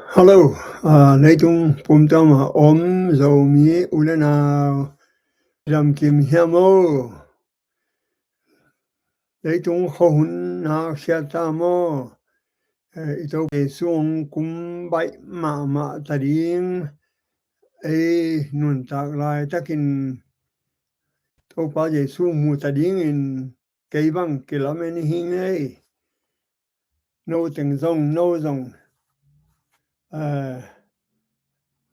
Hello, lấy chung phum cho mà ốm dầu mía u lên nào làm kim hiểm ô lấy chung khôn nào xe ta mô ito cái xuống cũng bay mà ta điên ấy nun tạc lại ta kinh tô ba giê xuống mu ta điên in cây băng cái làm anh hình ấy nô từng dòng nô dòng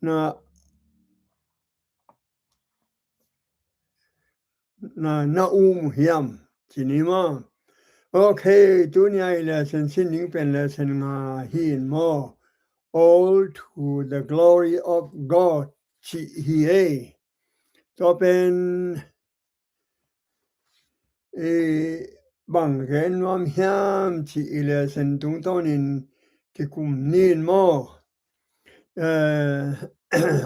na hiểm chỉ ní mà Okay, dunia lesson singing pen lesson hin mo all to the glory of God chi hi to pen bằng cái nom hiam chi lesson tung tonin ki kum nin mo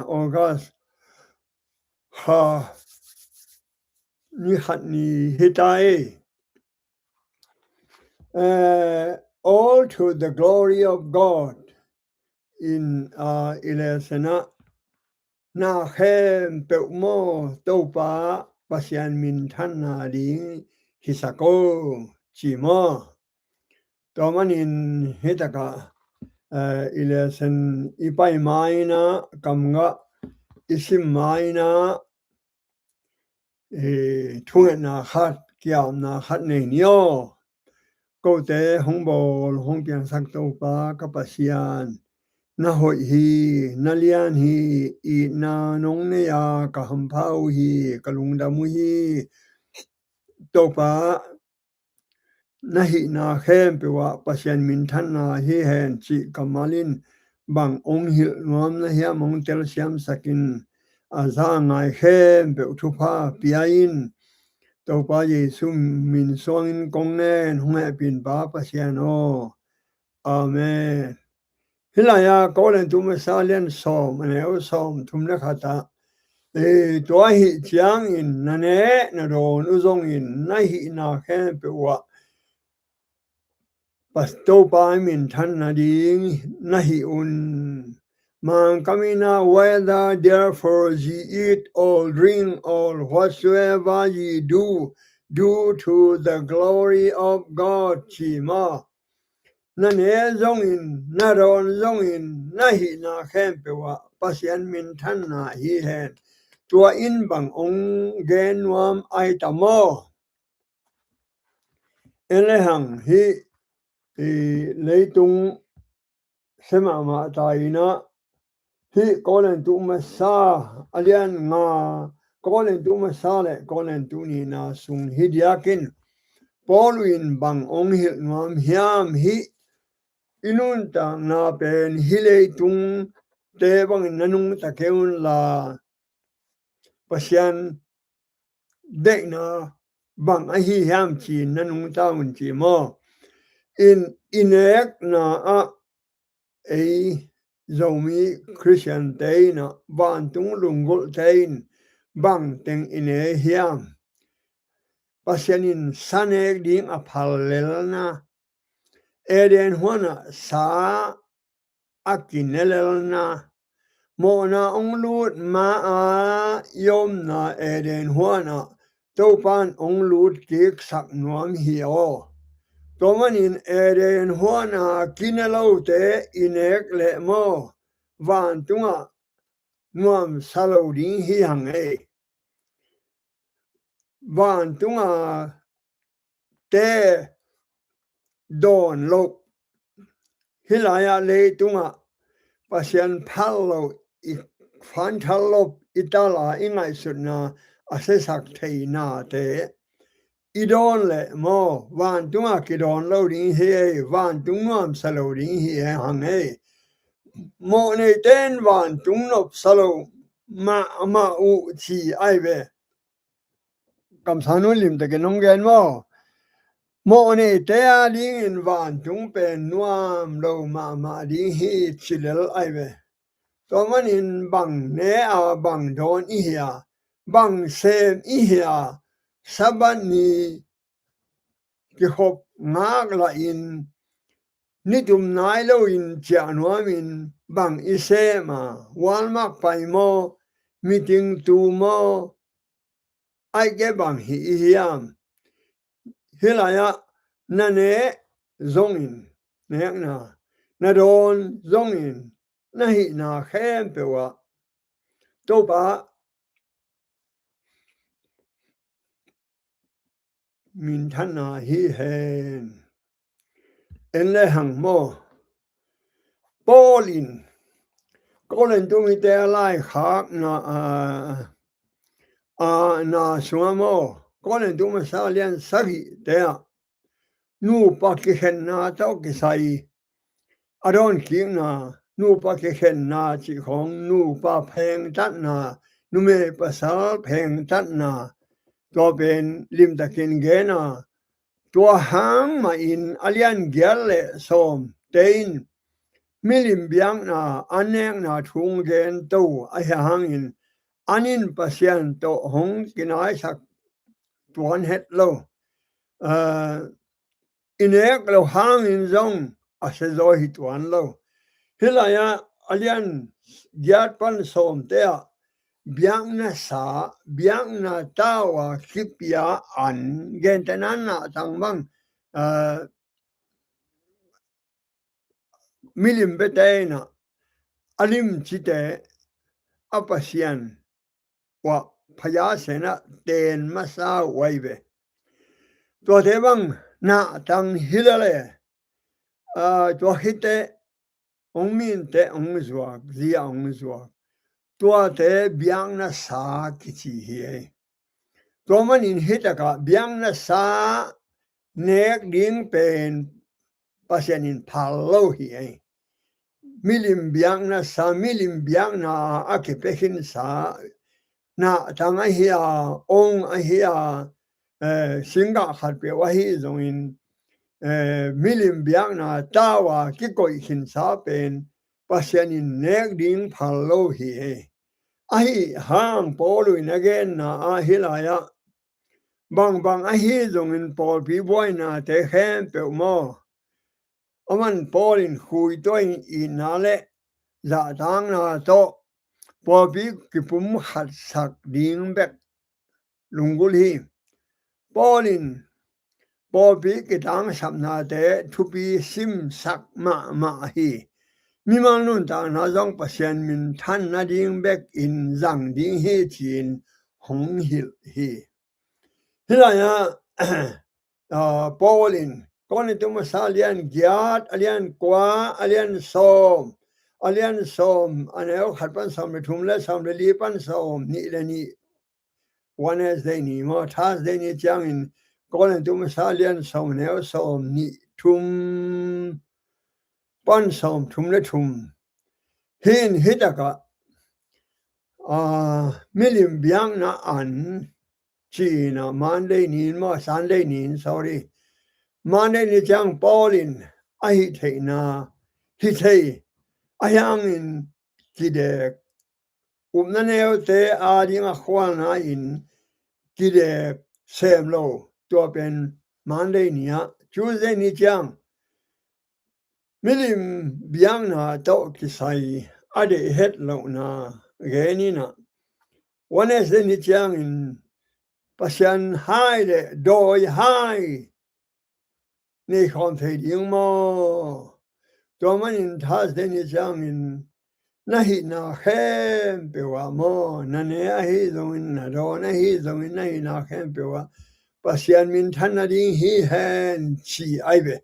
August ha ni hat ni hitai all to the glory of God in ilesena na khem pe mo to pa pasian min than na ding hisako chi mo to manin hitaka ilesen ipai mai na kamga isim mai na thung na khat kiam na khat nei nio ko te hong bol hong piang sak to pa ka pasian na hoi hi na lian hi I na nong ne ya ka ham phau hi ka lung da mu hi to pa na hi na khem pe wa pasian min than na hi hen chi kamalin bang ong hil nuam na hiam ong tel siam sakin aza ngai khem pe thu pha piain to pa Jesu min song kong nen hong e pin ba pasian o amen hilaya ko len tu ma sa len som ne o som tum na khata to hi chiang in na ne na ron u zong in na hi na khem pe wa pasto pa min than na ding na hi un man kamina whether therefore ye eat or drink or whatsoever ye do to the glory of God chi ma na ne zong in na ron zong in na hi na khem pe wa pasian min than na hi hen tua in bang ong gen wam ai tamo ele hang hi lấy tung xem mà tại nó hi có lên tu mà sa alian nga có lên tu mà sa lệ có lên tu ni na sung hi diakin Paulin bang ong hil ngam hiam hi inun ta na pen hi lấy tung te bang nanung ta keun la pasian de na bang a hi hiam chi nanung ta un chi mo in inek na a zomi Christian day na ban tung lungol tain bang teng ine hiam pasianin sanek ding a phallel na eden huana sa akinelel na mo na ong lut ma a yom na eden huana topan ong lut kik sak nuam hiyo tomanin eden huana kinelo te inek le mo van tunga nuam salo ding hi hang e van tunga te don lo hilaya le tunga pasian palo I fantalop itala ingai sutna asesak thei na te idon le mo van tunga kidon lo ding hi van tungam salo ding hi hang e mo ne ten van tungnop salo ma u chi ai ve kam sanu lim te kenong gen mo ne te a ding in van tung pen nuam lo ma ding hi chilel ai ve to man in bang ne a bang don I hia bang sem I hia saban ni ki hop ngak la in ni tum nai lo in chia nuam in bang ise ma walmak pai mo meeting tu mo ai ke bang hi hiam hilaya na ne zongin nek na don zongin na hi na khem pe wa to ba min than na hi hen en le hang mo Polin có lên tôi mi te lai khác na sunga mo có lên tôi mà sao liền sagi te nu pa ki hen na tao ki sai aron ki na nu pa ki hen na chỉ khong nu pa pheng tat na nu me pa sa pheng tat na to ben lim ta kin ge na tua hang ma in alian gyal le som tein milim biang na aneng na thung gen to a hang in anin pasien to hong kinai sak tuan het lo inek lo hang in zong a se zo hi tuan lo hilaya alian gyat pan som te biang na sa biang na tawa kipya an gen tenan na tang bang milim betena alim chite apasian wa phaya sena ten masa waibe to te bang na tang hilale to hite ong min te ong zwa zia ong zwa to te biang na sa kichi hi to man in hitaka biang na sa nek ding pen pasian in palo hi milim biang na sa milim biang na akipehin sa na tang a hia ong a hia singa khat pe wa hi zong in milim biang na tawa ki koi hin sa pen pasian in nek ding phalo hi a hi hang polu in again na a hilaya bang bang a hi zong in pol pi boy na te khem pe mo aman polin hui toin inale za tang na to Bobby kipum hat sak ding bek lungul hi Polin Bobby kitang samna de thupi sim sak ma hi mimang nun ta na jong pasien min than na ding bek in zang ding hi chin hong hil hi hilaya Polin kon tu masalian giat alian kwa alian som alian som aneo khatpan som le thum le som le li pan som ni le ni Wednesday ni mo Thursday ni chang in kon tu masalian som neo som ni thum pan som thum le thum hin hitaka milim biang na an china Monday ni mo Sunday ni sorry Monday ni chang Polin ai thei na hi thei ayang in kide na neo te a dinga khwal na in kide sem lo to pen Monday ni a Tuesday ni chang milim biang na to ki sai ade het lo na ge ni na Wednesday ni chang in pasian hai de doi hai ni khom thei ding mo to man in Thursday ni chang in na hi na khem pe wa mo na ne a hi zong in na do na hi zong in na hi na khem pe wa pasian min than na ding hi hen chi ai be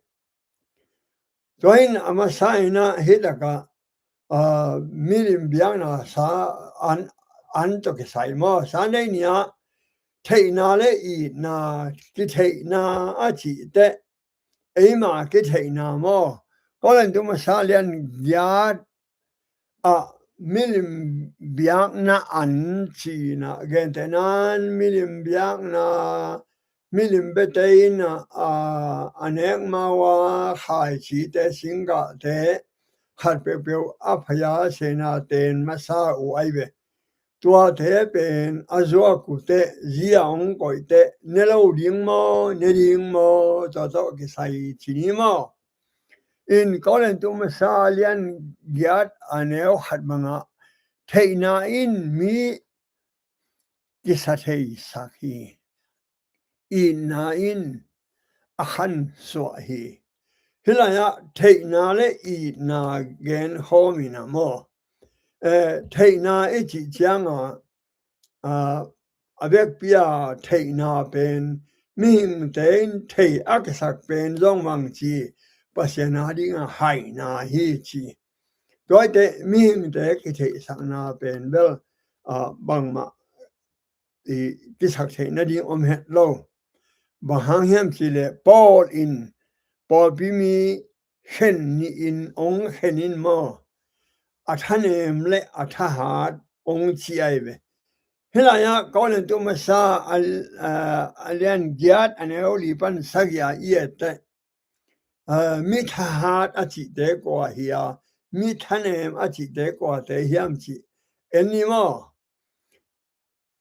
to in ama sai na hi da ka milim biang na sa an to ke sai mo sa nei nia thei na le i na ki thei na a chi te ei ma ki thei na mo có lần tôi mà sa liên giá milim biang na an chi na gen tenan milim biang na milim betei na anek mawa khai chi te singa te khat pe pe a phaya se na ten masa u ai be tua te pen azwa ku te ziang koi te ne lo ding mo ne ding mo to to ki sai chi ni mo in kolen tu masalian giat aneo hat manga theina in mi kisathei sakhi in na in akhan swahi hilaya theina le I na gen homina mo theina e chi changa avec pia theina ben mim den thei aksak ben long mang chi pasena dinga hai na hi chi doi de mim de ki thei sak na ben bel bang ma I kisak thei na ding om het lo ba hang hem chi le ball in ball bi mi hen ni in ong hen in mo athanem le athahat ong chi ai ve hilaya kolen tu masa alian giat aneo lipan sagya iete mithahat achi de ko hia mithanem achi de ko te hiam chi enimo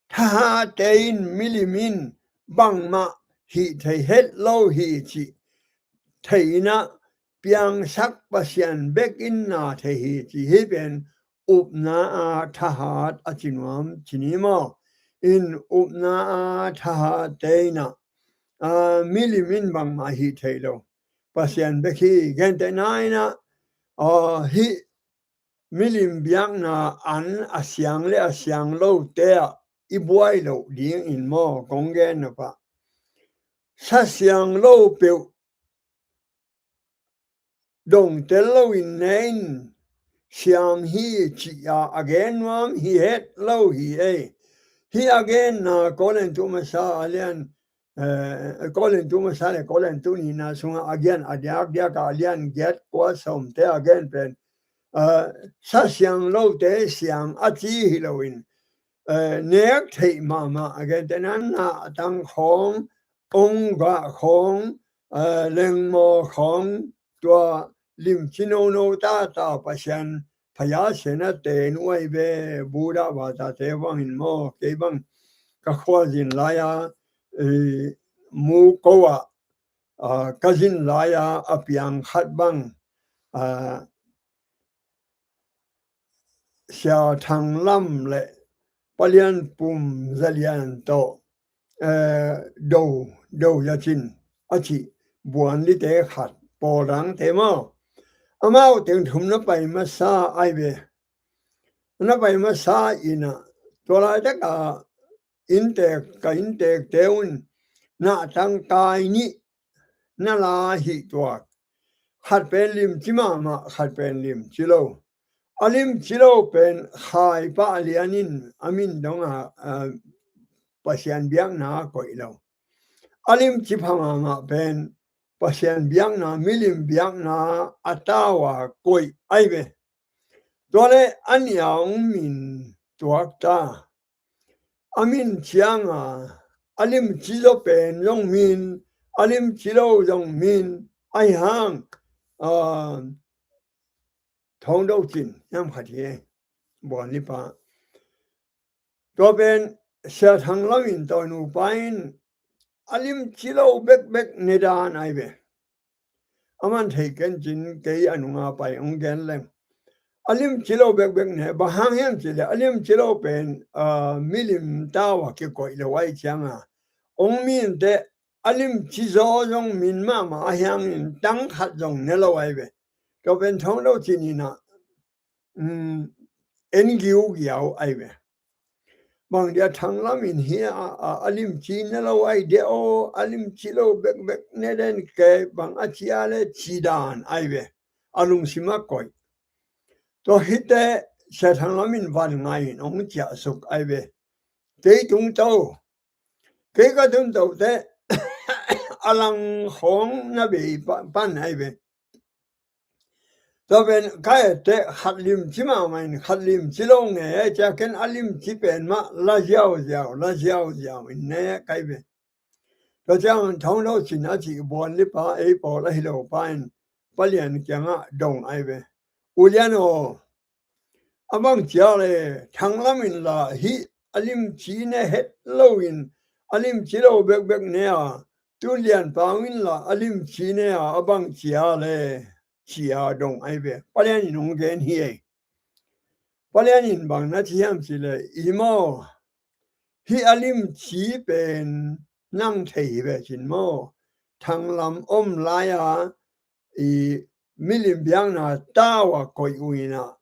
tha tein milimin bangma hi thei het lo hi chi theina piang sak pasian bek in na the hi chi hi ben upna a thahat achinwam chinimo in upna a thahat teina milimin bang ma hi theilo pasian bek hi gen te naina hi milim biang na an asyang le asyang lo te I buai lo ding in mo kong gen na pa sa syang lo pe dong te lo in nen siang hi chi again wam hi het lo hi hi again na kolen tu masa alian kolen tu masa le kolen tu ni na sunga again adiak dia ka alian get kwa som te again pen sa siang lo te siang a chi hi lo in nek thei ma again te nan na tang khong ong ga khong leng mo khong tua lim chino no ta pasian phaya sena te nuai be buddha wa ta te wang in mo ke bang ka khwa jin la ya mu ko wa ka jin la ya apiang khat bang xiao thang lam le palian pum zalian to do ya chin achi buan li te khat po rang te mo amao tiếng thum nó bay mà sa ai về nó bay mà sa ina to lại tất cả in teg teun na tang kai ni na la hi to khat pen lim chi ma khat pen lim chi lo alim chi lo pen khai pa lianin amin donga pasian biang na koi lo alim chi phanga ma pen pasian biang na milim biang na atawa koi ai ve Dole an yang min tuak ta. Amin chiang alim chilo pen yong min, alim chilo yong min, ai hang, thong đâu chin, nham khát ye, buồn li pa. Do pen sa thang lam in to nu pain, alim chilo bek nedan ai ve. Aman thei ken chin kei anunga pai ong gen leng. Alim chilo bek ne bahang hem chile alim chilo pen milim tawa ke ko ile wai changa ong min de alim chizo jong min ma hyang in tang khat jong ne lo wai be to pen thong lo chini na en giu giao ai be bang dia thang lam in hi alim chi ne lo wai de o alim chilo bek ne den ke bang achia le chidan ai be alung sima koi to hite sa thang lamin van ngai ong chia suk ai ve te tung to ke ka tung to te alang khong na be pan ai ve to ben kai te khatlim chima main khatlim chilong nge cha ken alim chi pen ma la jiao in ne kai ve to chang thong lo chin a chi bon li pa e po la hi lo pan palian kyanga dong ai ve uliano among chiale thanglamin la hi alim chi ne het loin alim chi lo bek ne a tu lian pawin la alim chi ne a abang chiale chia dong ai ve palian in ong gen hi palian in bang na chiam chile imo hi alim chi pen nang thei ve chin mo thang lam laya i milim biang na tawa koi uina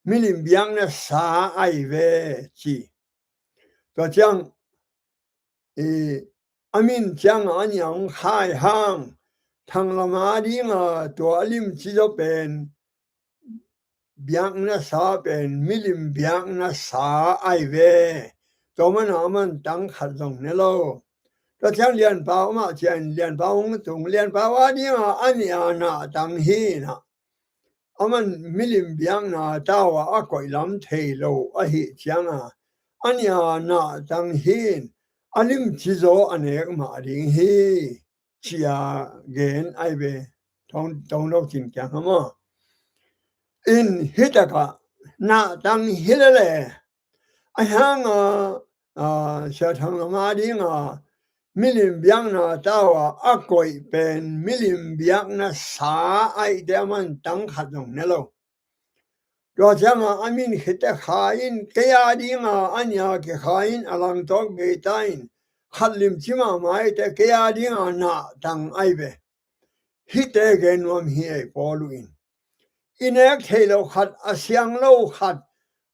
milim biang na sa ai ve chi to chang amin chang anyang hai hang thang lama dinga to alim chi do pen biang na sa pen milim biang na sa ai ve to man tang khat dong ne lo to chang lian bao ma chen lian bao ng tung lian bao a dinga anya na tang hi na aman milim biang na tawa a koi lam thei lo a hi chang a anya na tang hin alim chi zo anek ma ding hi chia gen ai ve tong lo chin kyang ma in hitaka na tang hilale a hang a sha thang ma ding a milim biang na tawa a koi pen milim biang na sa ai de man tang khat dong ne lo do chang a amin hita khain kaya ding a anya ke khain alang tok ge tain khalim chima mai te kaya ding a na tang ai ve hite gen wam hi poluin inek thelo khat asyang lo khat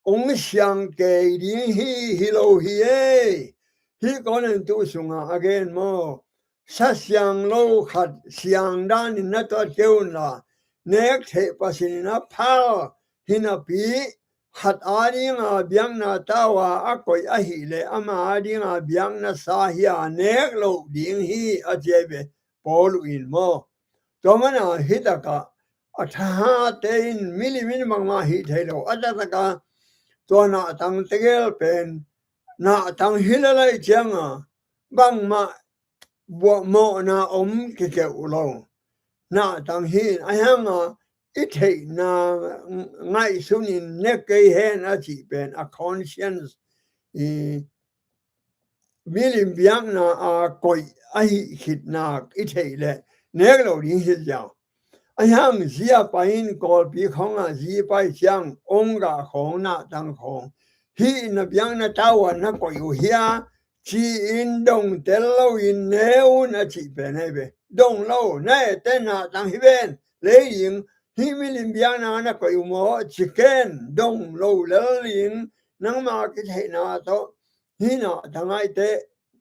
ong syang ke ding hi lo hi hi konen tu sunga again mo sa syang lo khat syang dan na to keun la nek the pasin na pha hina pi khat ari nga biang na tawa a koi a hi le ama ari nga biang na sa hi a nek lo ding hi a jebe polu in mo to mana hitaka atha tein mili mangma hi thelo ataka to na tang tegel pen na tang hilalai changa bang ma bo mo na ke ulo na tang hin ayanga ithei na ngai sunin ne ke hen a chi pen a conscience i milim biang na a koi a hi hit na ithei le ne lo ring hi jiao ayang zia pain kol pi khong a zi pai chiang ong ga khong na tang khong hi na biang na tawa na ko yu hia chi in dong tel lo in neu na chi pe ne be dong lo ne te na tang hi ben le yin hi mi lim biang na ko yu mo chi ken dong lo le yin nang ma ki the na to hi na tang ai te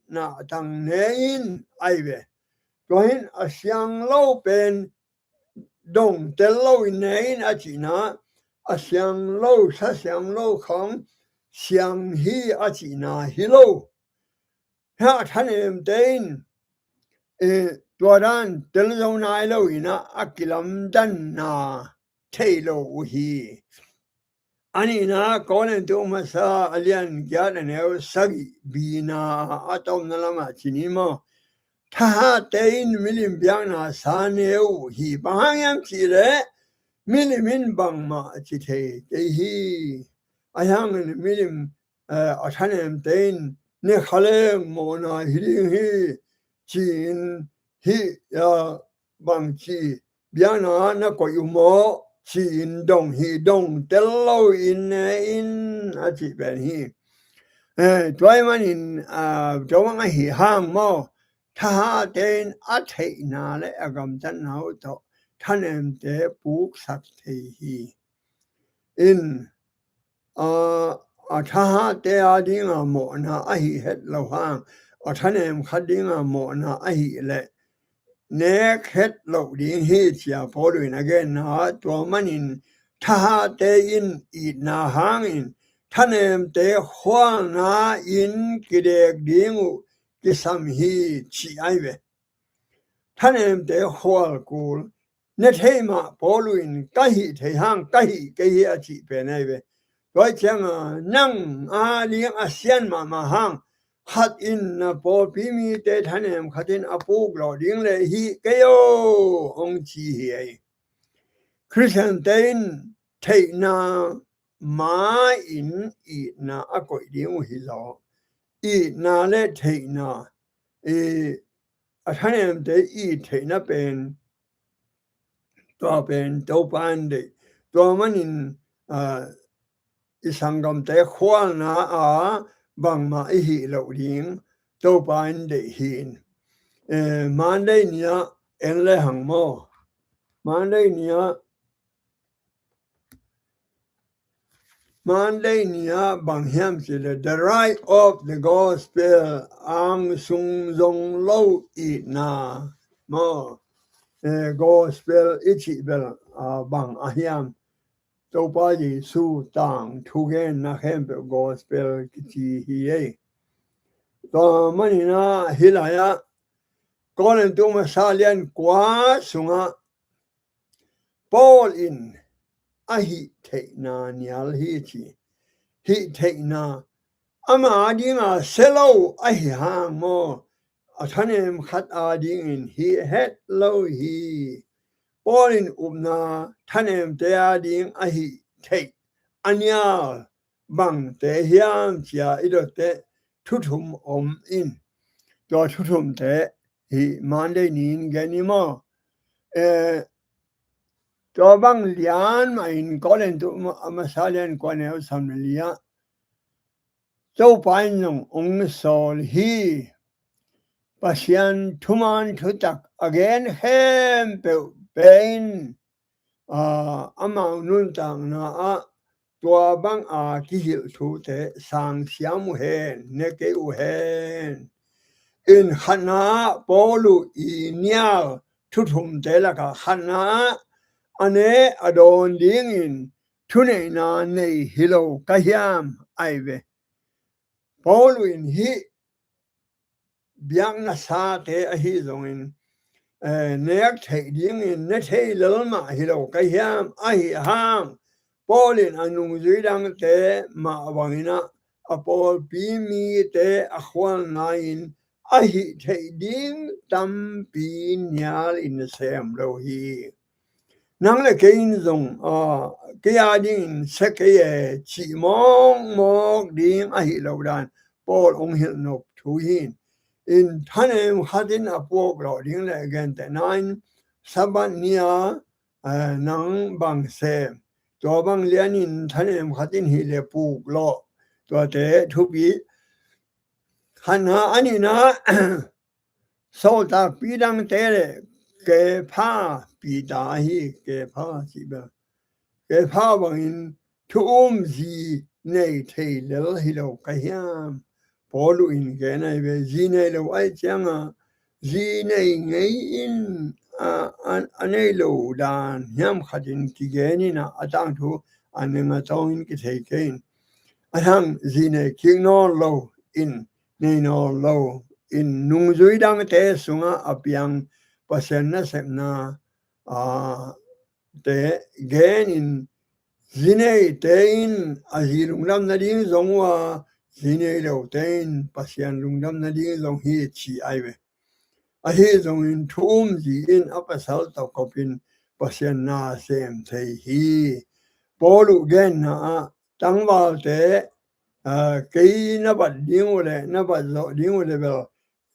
na tang ne in ai be ko hin a siang lo pen dong tel lo in ne in a chi na a siang lo sa siang lo khong siang hi a chi na hi lo ha than em ten tua dan tel lo nai lo ina a kilam dan na thei lo hi ani na konen tu ma sa alian gya ne sagi bi na atom na lama chini mo tha tein milim biang na sa neu hi bang yam chi le milimin bang ma chi the te hi ayang milim a thanem tein ne khale mo na hi chin hi ya bang chi biang na ko yu mo chin dong hi dong tel lo in a chi ben hi toy man in to ma hi hang mo tha ten a thei na le agam chan hau to thanem te puk sak thei hi in a tha te a ding a mo na a hi het lo hang a thanem khat ding a mo na a hi le ne het lo ding hi chia po rin again na to man in tha te in I na hang in thanem te hwang na in kidek ding ki sam hi chi ai ve thanem te hwal kul ne thei ma po luin ka hi thei hang ka hi ke hi a chi pe nei ve toi chang nang a liang a sian ma hang khat in na po pi mi te thanem khatin a pu lo ding le hi ke yo ong chi hi ai christian ten thei na ma in I na a koi ding hi lo I na le thei na a thanem te I thei na pen ตัวเป็นตัวปานเดตัวมันอินสังกมแต่ควานะบางมาอิหิเหล่าดิ้งตัวปานเดหินมันได้เนี่ยเอ็นเลยหังโมมันได้เนี่ยบางแห่งสิเลย the right of the gospel อังสุงจงเล่าอีนาโมgospel อิจิเบลบางอาหยามตัวป้ายิสูตังทุกเงินนักเห็นเป็น gospel กิจฮีเอตัวมันนะฮิลายะก่อนตัวมาซาเลียนกว่าสุงะปอลอินหิเทนาเนียลฮิชีฮิเทนาอามาดิงาเซโลหิหางโมท่านเอ็มขัดอาดิงอินฮิเฮดโลฮีปอลินอุบนาท่านเอ็มเตอาดิงหิเทอันยาบังเตฮิยามเจียอิโดเตทุทุมอมอินตัวทุทุมเตฮิมันได้นินแกนิโมตัวบางเลียนมาอินก็เล่นตัวมาซาเลียนกว่าเนี่ยสำเนียงตัวไปน้ององค์สอลฮีปัศยันทุมันทุตัก again เฮมเป็นอามานุนตังนะตัวบางกิหิลทุเตสังเสียมุเฮนเนเกอุเฮนอินขันนาปอลูอีเนียทุทุมเตละกะขันนาอันนี้อดอนดิ้งอินทุเนนาในฮิโลกะยามไอเวปอลูอินฮิเบียงนาซาเตอฮิซงอินเนียกเทดิ้งอินเนเทลลมาฮิโลกะยามไอฮามปอลินอนุจุยดังเตมาวังนะอปอลปีมีเตอขวานนายนหิเทดิ้งตัมปีญาลอินเซมโลฮีนังเลเกินซงเกียดินเสกเยชิมองดิ้งหิโลดานปอลองหิลนบทูหินอินท่านเองขัดินอปอกเราดิ้งเลกันแต่นั้นสับเนียนังบังเซมตัวบางเลียนินท่านเองขัดินฮิเลปูกโลตัวเตทุบีขันหาอันนี้นะโซตาปีดังเตเลเกพาปีดาฮีเกพาสิเบเกพาบางอินทุมซีในเทเลฮิโลกะยามปอลูอินเกนไอเวจีเนโลไอจังจีเนไงอินอันนี้โลดานยามขัดินกิเกนินะอาตังทูอันนึงอาตองอินกิเทเกนอันหังจีเนคิงนอโลอินในนอโลอินนุ่งจุยดังเตสุงะอภิยังปัสยันนะเสมนาเตเกนอินจีเนเตอินอาจีลุงดำนาดิ้งซงว่าจีเนโลเตอินปัสยันลุงดำนาดิ้งซงฮีชีไอเวอาฮีซงอินทุ่มจีอินอัปสัลตอกบินปัสยันนาเซมเทฮีปอลูเกนนะตั้งว่าเตkei na ba dingo le na ba lo dingo le ba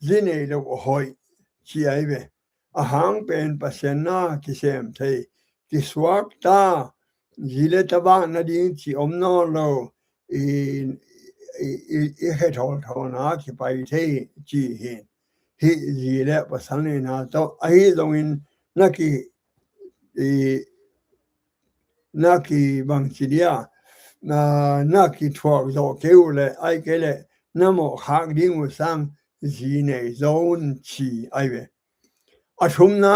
zine lo hoi chi ai be a hang pen pasena ki sem thei ki swak ta jile ta ba na ding chi om no lo i he thol na ki pai thei chi hin hi jile pasan ne na to ai dong in na ki bang chi dia na ki thuak zo keu le ai ke le na mo khak ding wo sang ji nei zon chi ai ve a thum na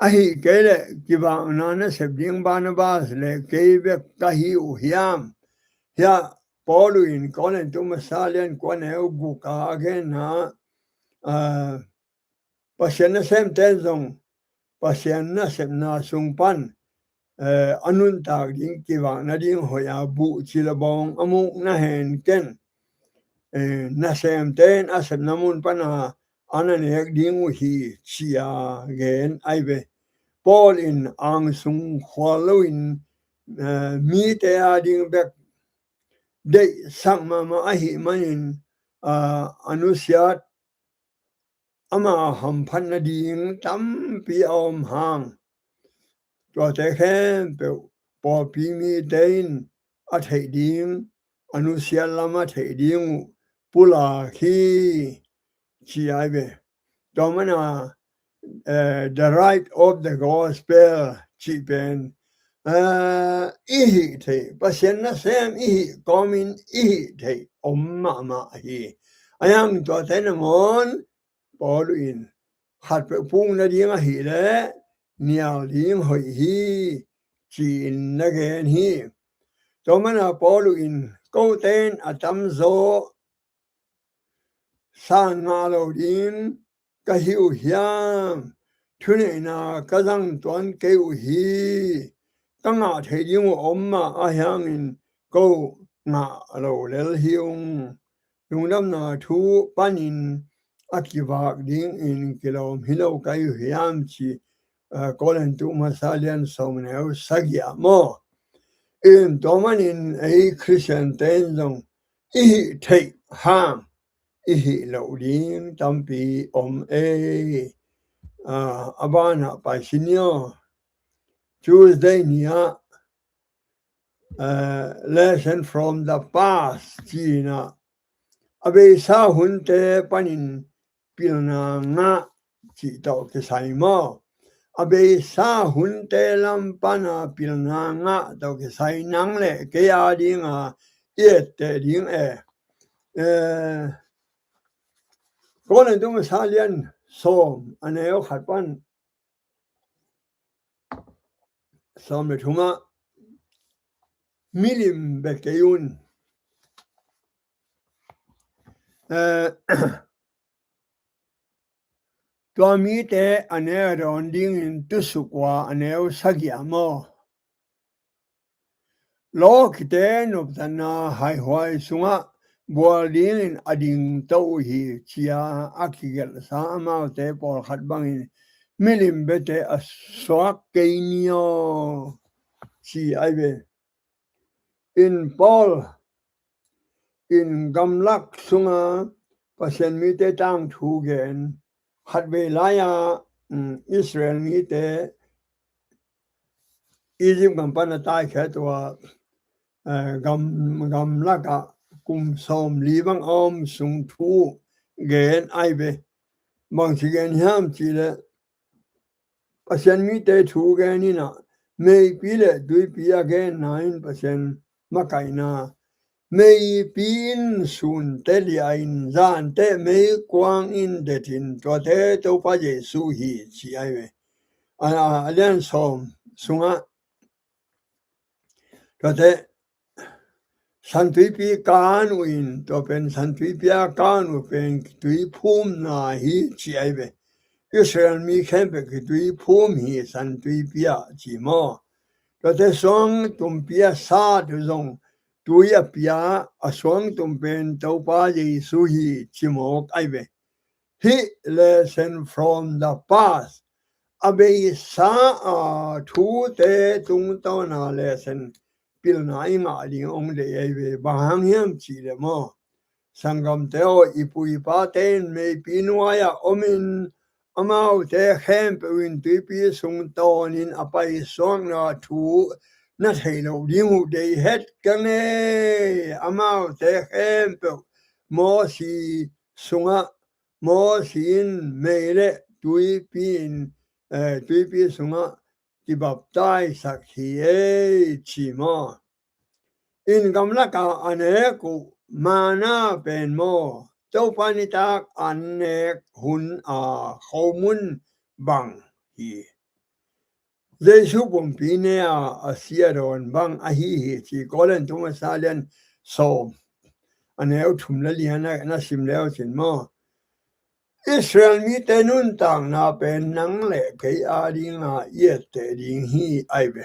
ai ke le ki ba na na se ding ba na ba le ke be ka hi u hiam ya polu in kolen tu ma salen ko ne u gu ka ge na pasien sem ten zong pasien na sem na sung pan anun tak ding kiwa na ding hoya bu chilabong amuk na hen ken na sem ten asem namun pana ananek ding hi chia gen aibe Paul in ang sung following mi te ding back de sang mama ahi manin anusiat ama ham phan na ding tam pi om hang cho te khen pe po pi mi dein a thei ding anu sia lama thei ding pula khi chi ai be to mana the right of the gospel chi ben ihi thei pasien na sem ihi komin ihi thei omma ma hi ayang to te na mon Paul in hạt bệ phung na điên hi le niao điên hoi hi chỉ na gen hi cho mana Paul in câu tên a tam zo sang nga lo điên ka hiu hiam thune na ka dang tuan keu hi ka nga the điên omma a hiang in câu nga lo le hiung yung nam na thu panin akivak ding in kilom hilo kayu hiam chi kolen tu masalian somneu sagya mo in domanin a Christian ten dong I take ham I lo ding tampi abana pa sinyo Tuesday niya lesson from the past China abe sa hunte panin pilna nga chỉ tàu cái sai mo abe sa hunte lam pana pilna nga tàu cái sai nang le cái a ding a yet te ding có nên chúng sa liên som anh ấy khát pan som le thuma milim bekeyun tua mi te ane ronding in tu sukwa ane sagya mo lo kite nop tana hai hoi sunga boarding in ading to hi chia akigel sa ma te por khat bangin milim bete aswak keinio chi aibe in Paul in gamlak sunga pasen mi te tang thu gen hat ve laya Israel mi te Egypt gam pana tai khetwa gam laka kum som libang om sung thu gen aibe mang chi gen ham chi le pasen mi te thu gen ina mei pi le dui pi again 9% makaina mei pin sun te liain zan te mei quang in detin to te to pa Jesu hi chi aibe alian som sunga to te san tui pi kanu in to pen san tui pia kanu pen tui phum na hi chi aibe Israel mi kempe ki tui phum hi san tui pia chi mo to te song tum pia sa tu zong tui a pia a song tum pen to pa Jesu hi chi mo aibe hi lesson from the past abe sa thu te tung to na lesson pil na inga ding ong de aibe bahang hiam chi le mo sangam te o ipui pa ten me pinwaya omin amau te khem pe win tu pi sung to nin apai song na thu na thei lo ding de het kane amau te khem pe mo si sunga mo sin me le tui pin tui pi sunga ti bap tai sak hi chi mo in gamla ka ane ku mana pen mo to panita ane hun a homun bang hi Jesu pum pine a siaron bang a hi chi kolen tuma salen so ane utum la liana na sim leo chin mo Israel mi tenun tang na pen nang le ke a ding a yet te ding hi aibe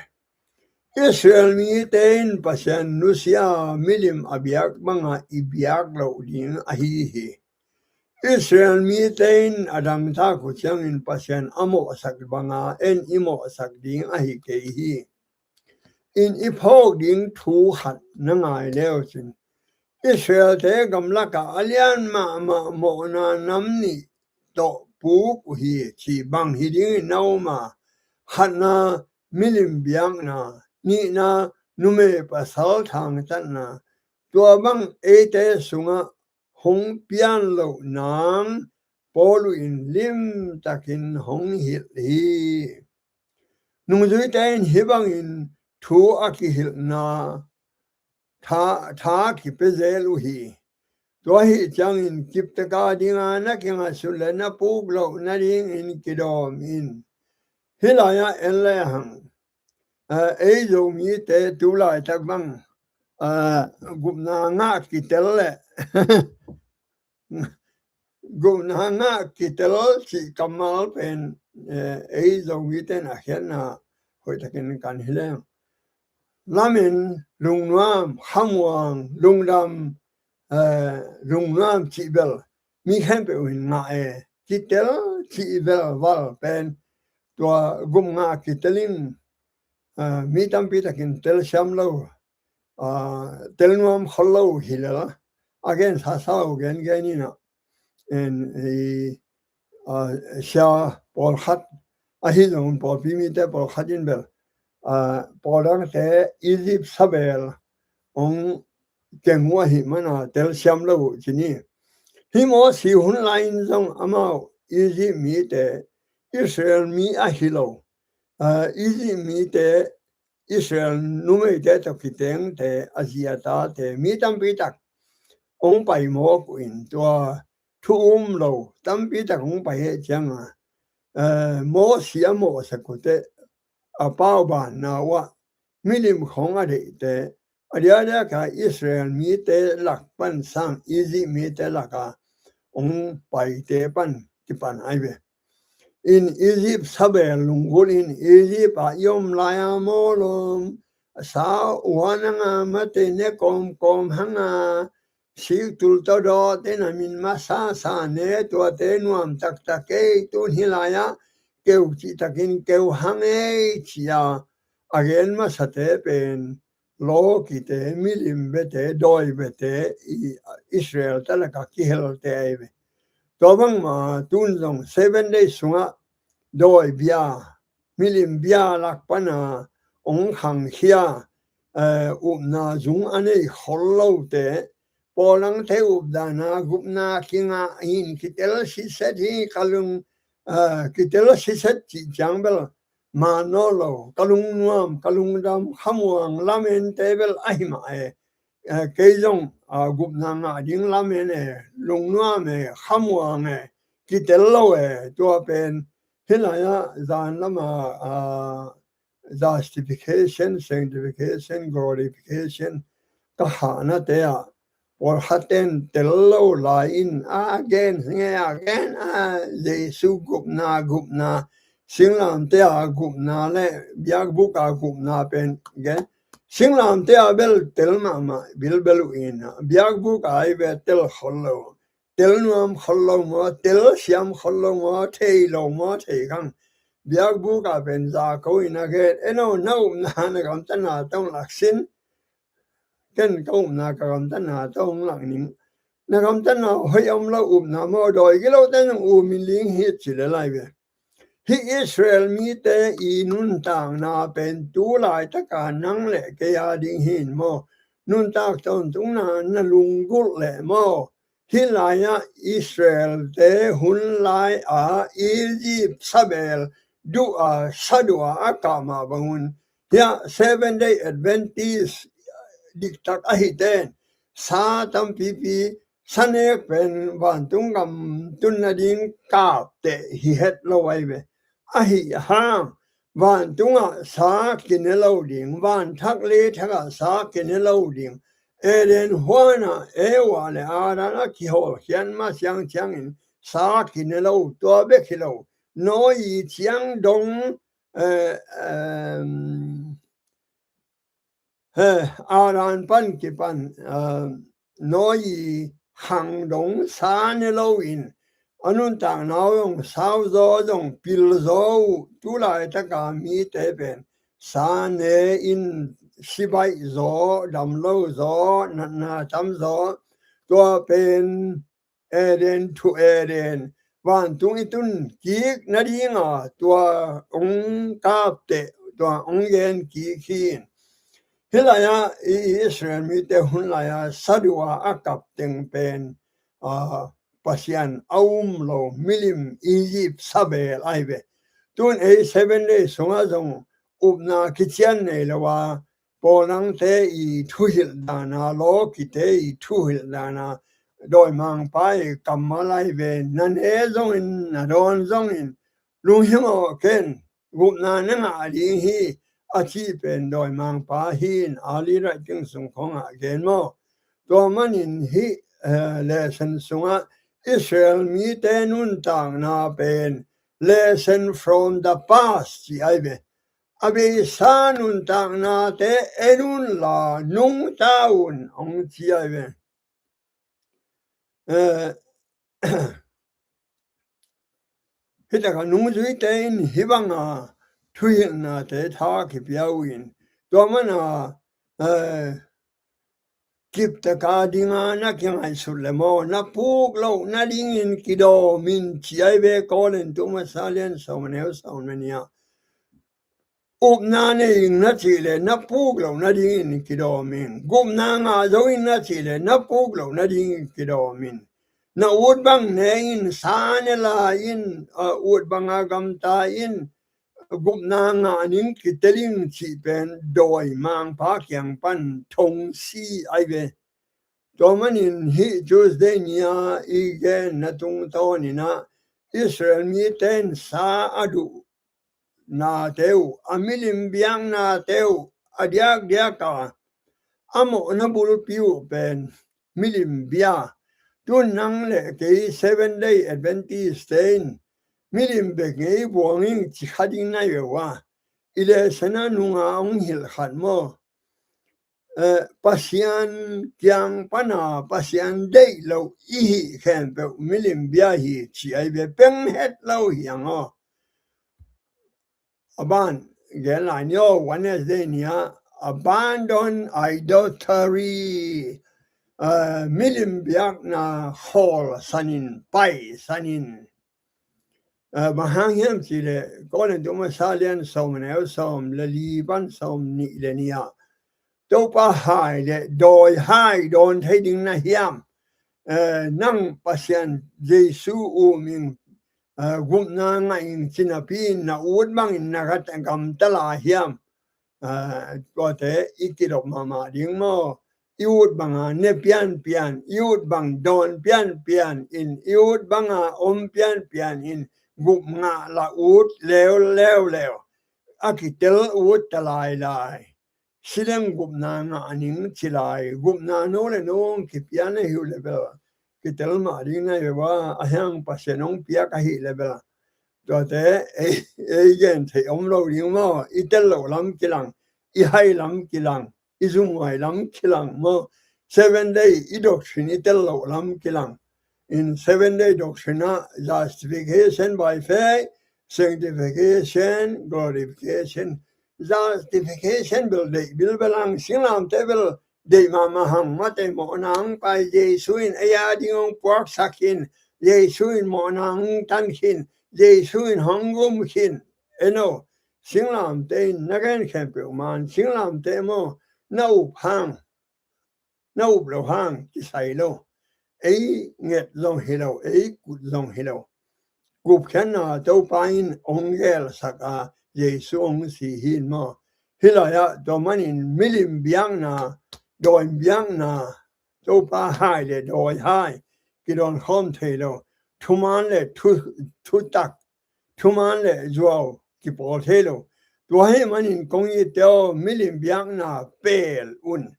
Israel mi ten pasan nusia milim abiak mga ibiak lo ding a hi Israel mi ten adang ta ko chang in pasan amo asak banga en imo asak ding a hi ke hi in ipho ding thu hat na ngai leo chin Israel te gamla ka alian ma mo na namni to buk hi chi bang hi ding nau ma hat na milim biang na ni na nume pasal thang tan na tua bang e te sunga hong pian lo nang polu in lim takin hong hil hi nung zui ten hi bang in thu aki hil na tha ki pe zelu hi tua hi chang in kip ta ka dinga na ki nga sulle na puk lo na ding in kidom in hilaya en le hang e zo mi te tu lai tak bang gup na nga ki tel le gup na nga ki tel si kamal pen e zo mi te na hian na hoi takin kan hileng lamin lung nuam hamwang lung dam lung nuam chi bel mi khen pe win nga e ki tel chi bel wal pen tua gum nga ki telin mi tam pi takin tel sham lo tel nuam hollo hilala again sa sa again gani na en sha por khat a hi long por pi mi te por khatin bel porang te Egypt sabel ong kengwa hi mana tel sham lo chini hi mo si hun lain zong amao Egypt mi te Israel mi a hi lo Egypt mi te Israel nume te to kiteng te Asia ta te mi tam pi tak ong pai mo kuin tua thu lo tam pi tak ong pai he chang mo sia mo sa ko te a pao ba na wa milim khong a de te adia ka Israel mi te lak pan sang Egypt mi te laka ong pai te pan ti pan ai be in Egypt sabel lungul in Egypt a yom laya molom sa wananga mate ne kom hanga si tul to do te na min masa sa ne to te nuam tak tak ke tu hilaya keu chi takin keu hange chia again ma sate pen lo ki te milim bete doi bete Israel talaka ki hel te aibe tobang ma tun long 7 days sunga doi bia milim bia lak pana ong khang hia na zung ane hollo te polang te updana gupna kinga in kitel si set hi kalung kitel si set chi jangbel manolo kalung nuam kalung dam khamuang lamen tebel ahima keizong gupna nga ding lamen lung nuam khamuang kitelo tua pen hilaya zan lama justification sanctification glorification kahana te or haten tello lain again Jesu gupna singlam te gupna le biak buka gupna pen gen singlam te bel tel mama bil belu in biak buka ai be tel hollo tel nuam hollo mo tel siam hollo mo thei lo mo thei kang biak buka pen za ko ina ge eno no na kam tana tong laksin ken ko na kam tana tong lak ning na kam tana hoi om lo na mo doi ge lo ten min ling hit chi le lai be hi Israel mi te inun tang na pen tu lai ta ka nang le ke ya ding hin mo nun tak ton tung na lung gul le mo hi lai ya Israel te hun lai a Egypt sabel du a sadua akama bangun ya 7 day Adventist diktak ahiten sa tam pipi sanek pen ban tung gam tun na ding ka te hi het lo wai be ahi hang van tunga sa kinelo ding van thak le thaka sa kinelo ding eden huana ewa le arana ki hol hian ma siang chiang in sa kinelo to be kilo no yi chiang dong aran pan ki pan no yi hang dong sa ne lo in anun tang nao yong sao zo dong pil zo tu lai ta ka mi te pen sa ne in sibai zo dam lo zo na tam zo to pen eden to eden van tung itun ki na dinga tua ong kap te tua ong gen ki khin hilaya Israel mi te hun laya sadua akap teng pen pasian lo milim Egypt sabel aibe tun 7 days songa zong upna kichian ne lawa ponang te I thuhil dana lo ki te I thuhil dana đôi mang pai cầm mà lại về nên é giống in là đòn giống in luôn hiếm ở kén gục na nè ngã đi hi à chỉ bên đôi mang pa hin à li ra tiếng sung không à kén mo to man in hi lesson sung à Israel mi te nun tang na bên lesson from the past chỉ ai về abi sa nun tang na te enun la nung taun ông chỉ ai về hita ka nungzui tein hibanga thuyin na te tha ki piawin to mana kip ta ka dinga na kyang sulle mo na puk lo na dingin kido min chiai be kolen to masalian so mane so mania up na ne na chile na puk lo na dingin kido min gum na nga zo in na chile na puk lo na dingin kido min na ud bang ne in sane la in ud bang agam ta in gum na nga nin kiteling chi pen doi mang pa kyang pan thong si ai ve to man in hi Tuesday nia igen na tung to ni na Israel mi ten sa adu na teu amilim biang na teu adiak diaka amo na bulu piu pen milim bia tun nang le ke 7 day Adventist ten milim be nge buangin chi khading na yewa ile sana nunga ong hil khat mo pasian kyang pana pasian dei lo I khen pe milim bia hi chi ai be peng het lo hiang o aban gen la nyo Wednesday nia abandon idolatry milim biak na hall sanin pai sanin mahang hiam chi le kolen to masalian som ne som le liban som ni le nia to pa hai le doi hai don thai ding na hiam nang pasian Jesu u min gum na ngai chinapin na ud bang in na gat gam tala hiam có thể ikirok mama ding mo iut banga ne pian pian iut bang don pian pian in iut banga pian pian in gup nga la ut leo akitel ut talai lai silem gup na nga aning chilai gup na no le no ki pian e hu level kitel ma ding na wa ahang pasenong pia ka hi level cho thế gen thì ông lâu đi mà ít lâu lắm cái lăng ít hay lắm cái lăng ít dùng ngoài lắm cái lăng mà 7 day ít doctrine ít lâu lắm cái lăng in 7 day doctrine justification by faith sanctification glorification justification bil belang singlam table de mama hang mate mo nang pai Jesuin aya ding pork sakin Jesuin mo nang tan hin Jesuin hangum hin eno singlam te nagan kempe man singlam te mo no hang no blo hang ki sai lo ei nget long hilo ei kut long hilo gup kena to pain ongel saka Jesu ong si hin mo hilaya do manin milim biang na doin biang na to pa hai le doi hai kidon hom te lo thuman le thu tak thuman le zuo ki po the lo do he manin kong yi teo milim biang na pel un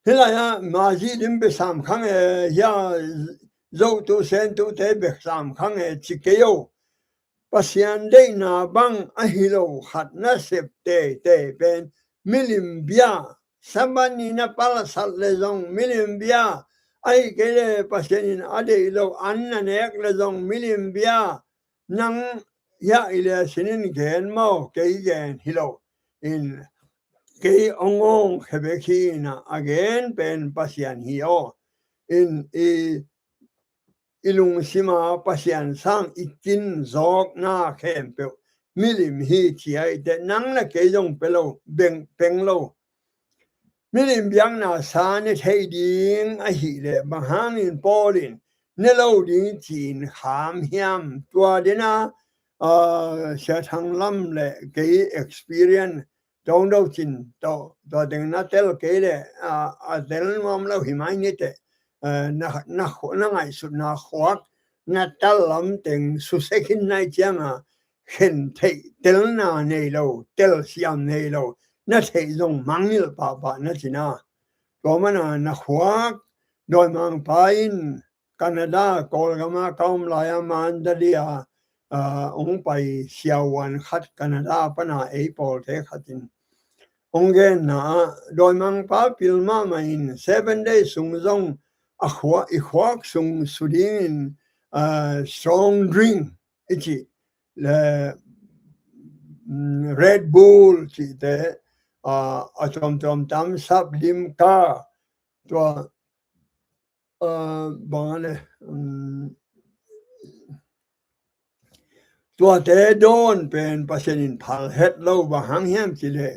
hilaya ma ji lim be sam khang ya zo tu sen tu te be sam khang chi ke yo pasian de na bang a hilo khat na sep te ben milim bia sambani na pala sal le zong milim bia ai ke le pasian ade lo an na nek le zong milim bia nang ya ile sinin gen mo ke gen hilo in ke ongong khebeki na again pen pasian hio in ilung sima pasian sang ikin zok na khem pe milim hi chi ai de nang na ke jong pelo beng penglo milim biang na sa ne thei ding a hi le bang hang in polin ne lo ding chin ham hiam tua de na sha thang lam le ke experience dong đâu chin to đừng na tel ke le del mom lo hi mai ni te na ngai su na khoak na tal lam teng su sekin nai changa khen thei tel na nei lo tel siam nei lo na thei dong mangil pa na china to mana na khoak doi mang pa in Canada kol gama kaum la ya man da dia ong pai xiao wan khat Canada pana apple te khatin onggen na doi mang pa pilma ma in 7 days sung zong a khwa sung sudin strong drink ichi le Red Bull chi te a tom tam sap lim ka to bangale tua te don pen pasenin phal het lo ba hang hiam chi le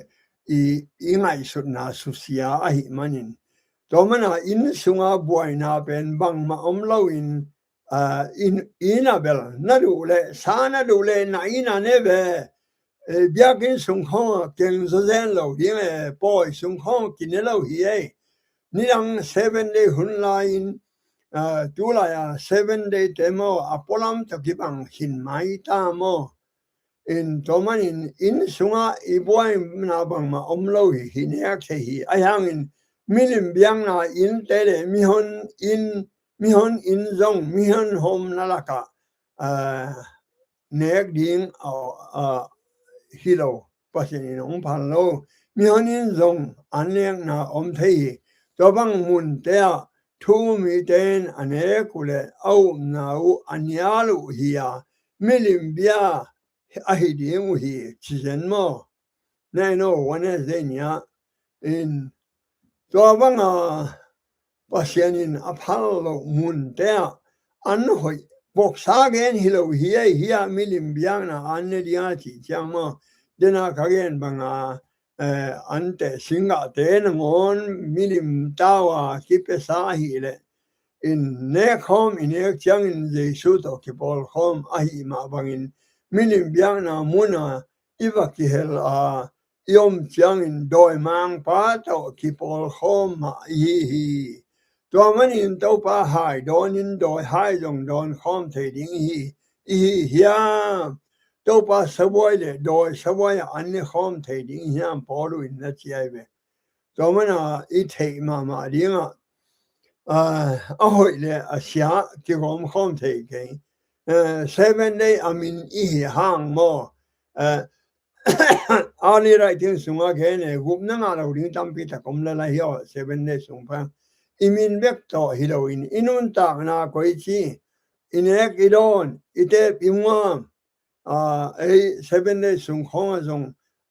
i ngai sut na su sia a hi manin to mana in sunga buai na pen bang ma om lo in inabel na du le sa na du le na ina ne be bia kin sung kho ken zo zen lo di me boy sung kho kin lo hi e ni ang 7 day hun line tu la ya 7 day demo apolam ta kibang hin mai ta mo in toman in sunga iboy na bang ma omlo hi ne ak the hi ayang in milim biang na in te le mi hon in zong mi hon hom na la ka nek ding hilo pasin ong pan lo mi hon in zong an leng na om the to bang mun te thu mi ten ane kule au nau anyalu hiya milim bia ahi ding hi chizen mo nei no wane zenya in to bang pasianin apalo mun te an hoi bok sa gen hilo hiya milim bia na an dia chi chang mo dena kagen bang ante singa te ngon milim tawa kipe sa hi le in ne khom in ek chang in je su to ki bol khom ahi ma bangin milim biang na muna iwa ki hel yom chang in doi mang pa to ki bol khom ma hi to man in to pa hai don in doi hai dong don khom the ding hi hiam to pa saboi le doi saboi an ne khom the ding hiam po lu in na chi ai be to man I thei ma ding hoi le xia ki gom khom the ke 7 day amin I hang mo ali rai tin sunga ke ne gup na nga lo ding tam pi ta kom la la hiao 7 day sung pa imin bek to heroin inun ta na koi chi inek idon ite pimwa 7 day sung khong zong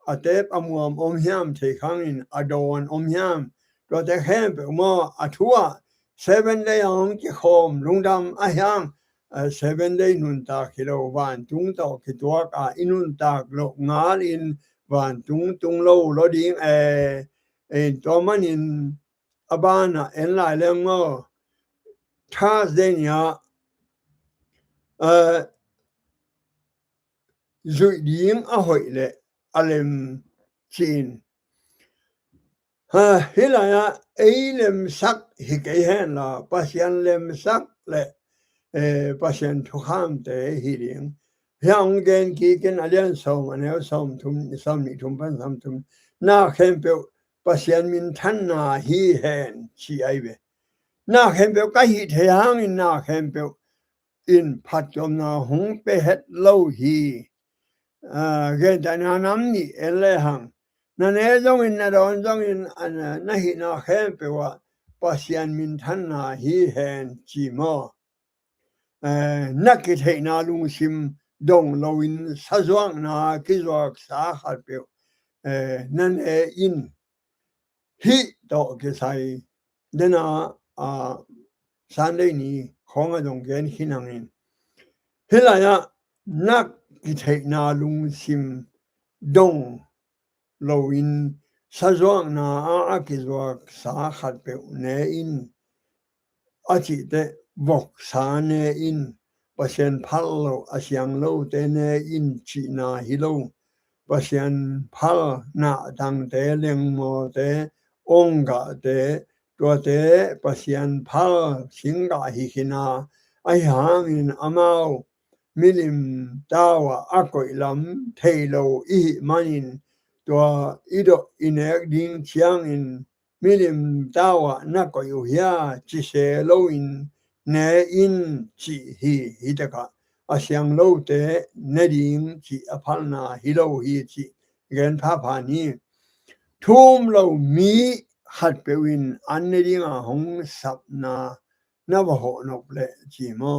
atep amuam om hiam the khang in adon om hiam to te hem mo athua 7 day ong ki khom lungdam a hiang 7 day nun ta kilo van tung to ki tua ka inun ta lo ngal in van tung lo ding to man in abana en lai le ngo tha den ya zui ding a hoi le alem chin hilaya lem sak hi ke hen la pasian lem sak le pasian thukham te hi ring yang gen ki ken alian som ane som ni thum pan sam thum na khem pe pasian min than na hi hen chi ai be na khem pe ka hi the hang in na khem pe in phat chom na hung pe het lo hi ge da na nam ni ele hang na ne zong in na don zong in na hi na khem pe wa pasian min than na hi hen chi mo na ki the na lung sim dong lo in sa zuang na ki zuak sa khat pe nan in hi to ke sai dena Sunday ni ของอดงเกนขินังอินเฮลายะนักกิเทนาลุงซิมดงโลวินสะจวงนาอากิจวกสาขัดเปเนอินอาจิเตบอกสาเนอินปัสยันพัลโลอาเซียงโลเตเนอินจีนาฮิโลปัสยันพัลนาดังเตเลงโมเตองกาเตตัวเตปัสยันพัลสิงกาฮิคินาไอหางอินอามาวมิลิมตาวะอากอยลำเทโลอิมันินตัวอิโดอินเอกดิงเชียงอินมิลิมตาวะนักก็อยู่เฮียจิเซโลอินเนอินจิฮีฮิตกะอาเซียงโลเตเนดิงจิอพัลนาฮิโลฮีจิเกนพาพานีทุ่มโลมีหัดเปวินอันเนดิงอาหงสับนานบโหนกเลจิมอ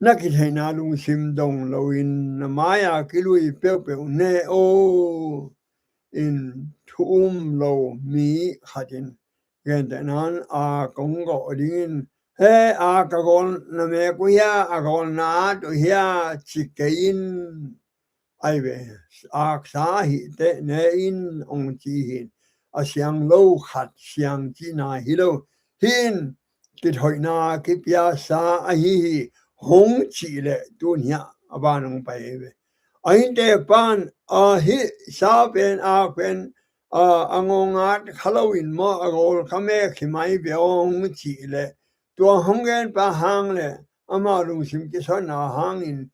นักกิจให้นาลุงซิมดงโลอินนมายากิลุยเปียวเปียวเนโออินทุ่มโลมีขัดินเกินแต่นั้นอากงก็ดิ้งเฮอากกอนนเมกุยาอากอนนาตุเฮียชิเกอินไอเวอากสาหิเตเนอินองจีหินอาเสียงโลขัดเสียงจีนาฮิโลหินกิถอยนากิปยาสาอหิหงจีเลตุนยาอบานงไปเวไอเดปันอาหิซาเป็นอาเป็นangongat Halloween mo agol kame khimai beong chi le to hongen pa hang le amalung sim ki sona hangin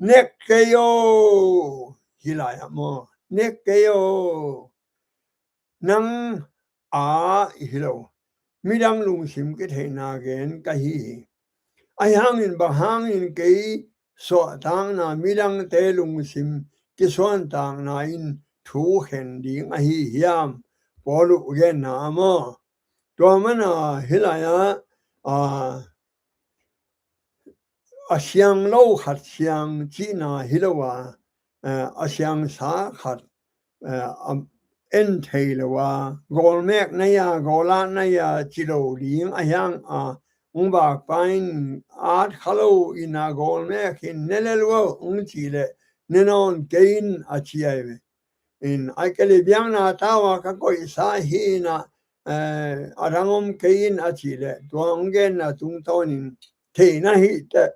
nekkeyo hilaya mo nekkeyo nang a hilo midang lung sim ki theina gen ka hi ai hangin ba hangin ke so tang na midang te lung sim ki son tang na in thu hen ding a hi hiam polu gen na mo to mana hilaya a siang lo khat siang chi na hilowa a siang sa khat en theilowa gol mek na ya gola na ya chilo ding a yang a ba pain at khalo ina gol mek in nelelwo chile nenon gain a chiave in aikele biana tawa ka ko sa hi na arangom kain a chile to ongen na tung tonin the na hi te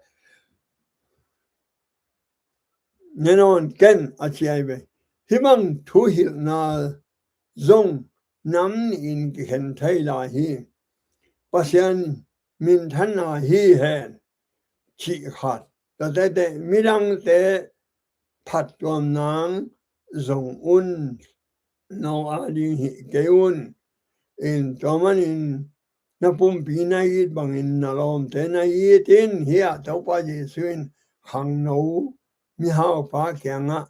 nenon ken a chiave himang thu hil na zong nam in gen thai la hi pasyan min than na hi hen chi khat ta te mirang te phat tom nang zong un no a ding hi keun in toman in na pum pina yit bang in na lom te na yitin hiya to pa ji suin khang no mi hao pa kyanga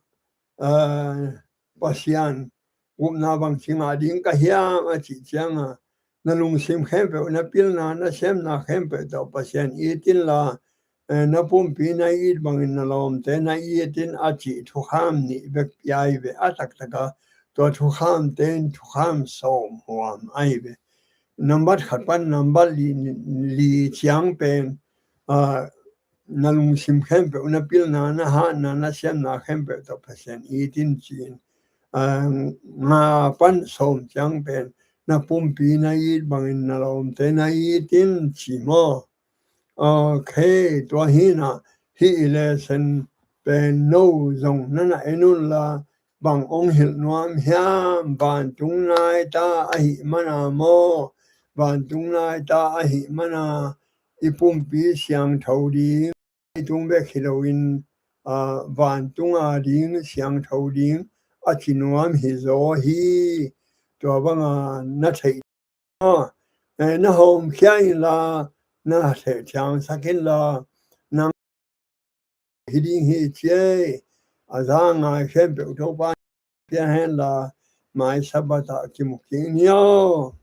pasyan na bang chinga ding ka hiya a chi changa na lung sim khem pe na pil na sem na khem pe to pasyan yitin la na pum pina yit bang in na lom te na yitin a chi thu kham ni bek yai ve atak taka to thu kham ten thu kham som huam ai ve number khatpan number li chiang pen na lung sim khem pe na pil na ha na sem na khem pe to pasyan yitin chin nga pan som chiang pen na pum pina yit bang in na lom te na yitin chi mo okay to hina hi lesson pen no zong na enun la bang ong hil nuam hiam ban tung nai ta ahi mana mo ban tung nai ta ahi mana ipum pi siang thau ding tung be khiloin ban tung a ding siang thau ding a chinuam hi zo hi to banga na thei na hom khiai la na thei chang sakin la na hiding hi che azanga khem pe to pa pian hen la mai sabata ki mukin yo